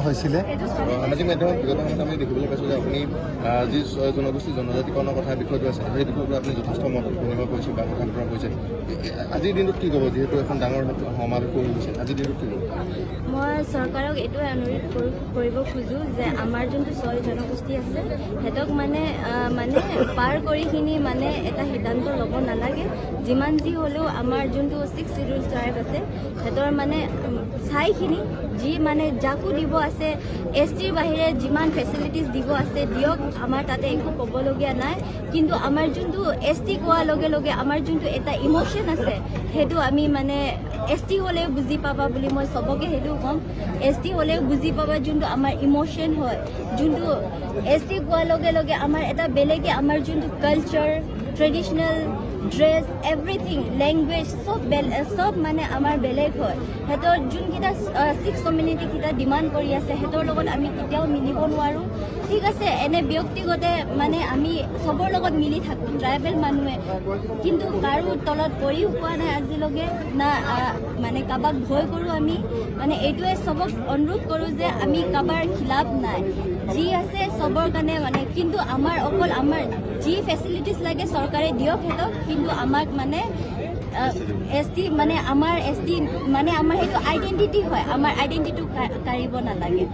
হৈছিলে সামাজিক মাধ্যমত বিগত সময়ত আমি দেখিবলৈ পাইছোঁ যে আপুনি যি জনগোষ্ঠী জনজাতিকৰণৰ কথা বিষয়টো আছে সেই বিষয়টো আপুনি যথেষ্ট মত বিনিময় কৰিছে বা কথা বতৰা কৰিছে। আজিৰ দিনটোত কি ক'ব, যিহেতু এখন ডাঙৰ সমাৱেশ হৈ গৈছে, আজিৰ দিনটোত কি ক'ব? মই চৰকাৰক এইটোৱে অনুৰোধ কৰিব খোজোঁ যে আমাৰ যোনটো ছয় জনগোষ্ঠী আছে সিহঁতক মানে পাৰ কৰিখিনি মানে এটা সিদ্ধান্ত ল'ব নালাগে। যিমান যি হ'লেও আমাৰ যোনটো 6 শিডিউল ট্ৰাইব আছে সিহঁতৰ মানে চাইখিনি যি মানে যাকো দিব আছে STৰ বাহিৰে যিমান ফেচিলিটিজ দিব আছে দিয়ক, আমাৰ তাতে একো ক'বলগীয়া নাই। কিন্তু আমাৰ যোনটো ST কোৱাৰ লগে লগে আমাৰ যোনটো এটা ইম'শ্যন আছে সেইটো আমি মানে ST হ'লেও বুজি পাবা বুলি মই চবকে সেইটো ক'ম। ST হ'লেও বুজি পাবা যোনটো আমাৰ ইম'শ্যন হয়, যোনটো ST কোৱাৰ লগে লগে আমাৰ এটা বেলেগে আমাৰ যোনটো culture, traditional dress, everything, language চব মানে আমাৰ বেলেগ হয়। সিহঁতৰ যোনকেইটা 6 কমিউনিটিকেইটা ডিমাণ্ড কৰি আছে সিহঁতৰ লগত আমি কেতিয়াও মিলিব নোৱাৰোঁ। ঠিক আছে, এনে ব্যক্তিগতে মানে আমি চবৰ লগত মিলি থাকোঁ ট্ৰাইবেল মানুহে, কিন্তু কাৰো তলত পৰিও পোৱা নাই আজিলৈকে না মানে কাৰোবাক ভয় কৰোঁ আমি। মানে এইটোৱে চবক অনুৰোধ কৰোঁ যে আমি কাৰোবাৰ খিলাফ নাই, যি আছে চবৰ কাৰণে মানে, কিন্তু আমাৰ অকল আমাৰ যি ফেচিলিটিজ লাগে চৰকাৰে দিয়ক সিহঁতক, কিন্তু আমাক মানে ST মানে আমাৰ ST মানে আমাৰ সেইটো আইডেণ্টিটি হয়, আমাৰ আইডেণ্টিটিটো কাঢ়িব নালাগে।